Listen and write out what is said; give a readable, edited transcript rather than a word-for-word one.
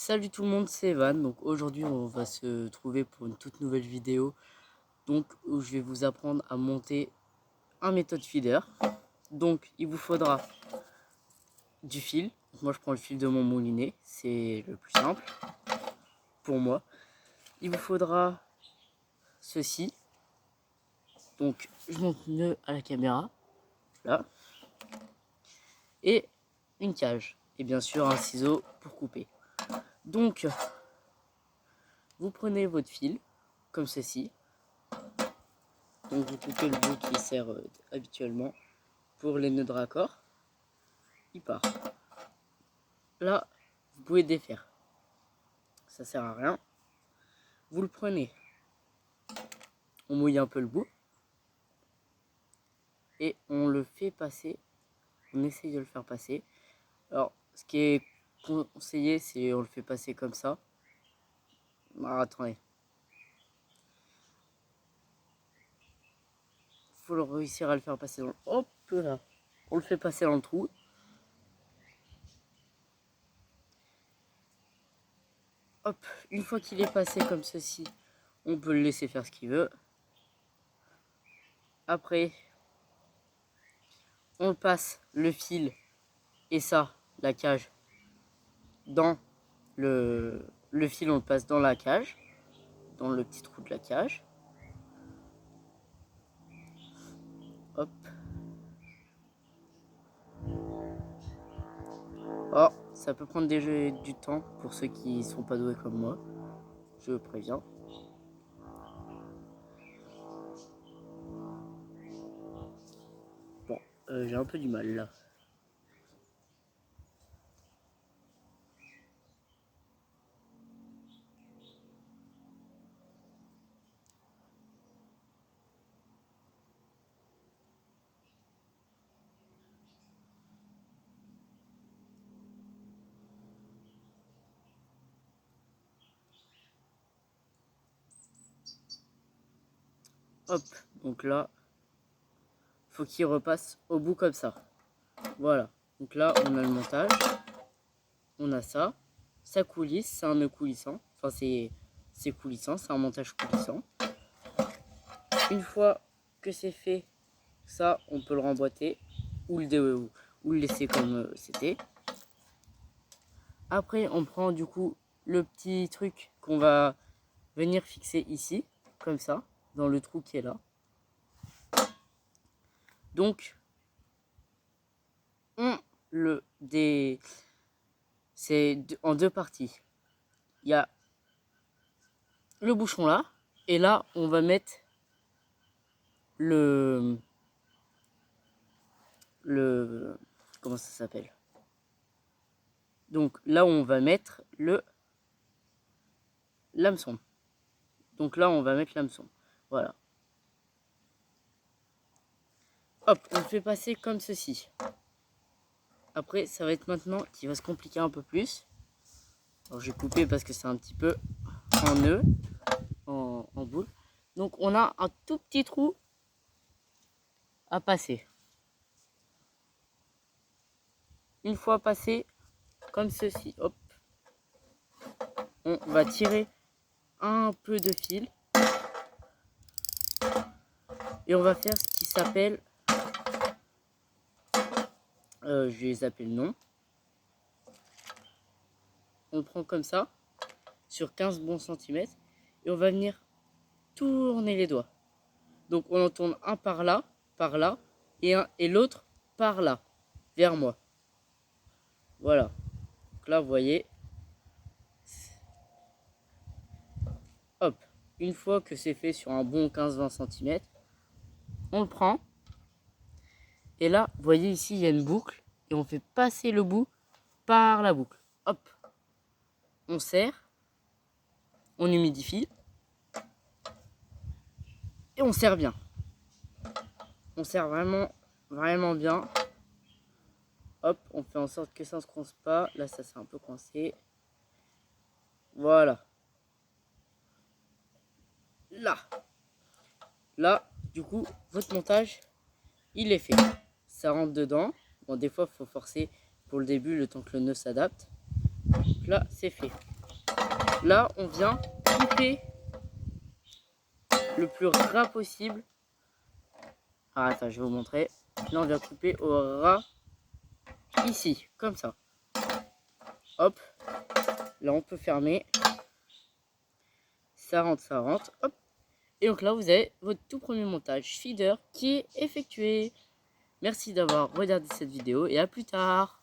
Salut tout le monde, c'est Evan. Donc aujourd'hui on va se trouver pour une toute nouvelle vidéo donc où je vais vous apprendre à monter un méthode feeder. Donc il vous faudra du fil. Moi je prends le fil de mon moulinet, c'est le plus simple pour moi. Il vous faudra ceci. Donc je monte mieux à la caméra, là. Et une cage. Et bien sûr un ciseau pour couper. Donc vous prenez votre fil comme ceci. Donc vous coupez le bout qui sert habituellement pour les nœuds de raccord. Il part. Là, vous pouvez défaire. Ça sert à rien. Vous le prenez. On mouille un peu le bout. Et on le fait passer. On essaye de le faire passer. Alors, ce qui est conseillé, c'est on le fait passer comme ça. Alors, attendez. Faut réussir à le faire passer dans le... Hop là. On le fait passer dans le trou. Hop, une fois qu'il est passé comme ceci, on peut le laisser faire ce qu'il veut. Après, on passe le fil et ça, la cage, dans le fil, on le passe dans la cage, dans le petit trou de la cage. Hop. Oh, ça peut prendre du temps pour ceux qui sont pas doués comme moi, je préviens. Bon, j'ai un peu du mal là. Hop, donc là, faut qu'il repasse au bout comme ça. Voilà, donc là on a le montage, on a ça, ça coulisse, c'est un nœud coulissant, enfin c'est coulissant, c'est un montage coulissant. Une fois que c'est fait, ça on peut le remboîter ou le laisser comme c'était. Après on prend du coup le petit truc qu'on va venir fixer ici, comme ça, dans le trou qui est là. Donc c'est en deux parties. Il y a le bouchon là, et là on va mettre le comment ça s'appelle, donc là on va mettre l'hameçon. Donc là on va mettre l'hameçon, voilà. Hop, on le fait passer comme ceci. Après ça va être maintenant qui va se compliquer un peu plus. Alors j'ai coupé parce que c'est un petit peu en nœud, en boule. Donc on a un tout petit trou à passer. Une fois passé comme ceci, hop, on va tirer un peu de fil et on va faire ce qui s'appelle, je vais les appeler le nom. On le prend comme ça sur 15 bons centimètres et on va venir tourner les doigts. Donc on en tourne un par là et l'autre par là vers moi. Voilà. Donc là vous voyez. Hop. Une fois que c'est fait sur un bon 15-20 cm, on le prend. Et là, vous voyez ici, il y a une boucle. Et on fait passer le bout par la boucle. Hop. On serre. On humidifie. Et on serre bien. On serre vraiment, vraiment bien. Hop, on fait en sorte que ça ne se coince pas. Là, ça s'est un peu coincé. Voilà. Là, du coup, votre montage, il est fait. Ça rentre dedans. Bon, des fois, il faut forcer pour le début, le temps que le nœud s'adapte. Là, c'est fait. Là, on vient couper le plus ras possible. Ah, attends, je vais vous montrer. Là, on vient couper au ras ici, comme ça. Hop. Là, on peut fermer. Ça rentre, hop. Et donc là, vous avez votre tout premier montage feeder qui est effectué. Merci d'avoir regardé cette vidéo et à plus tard.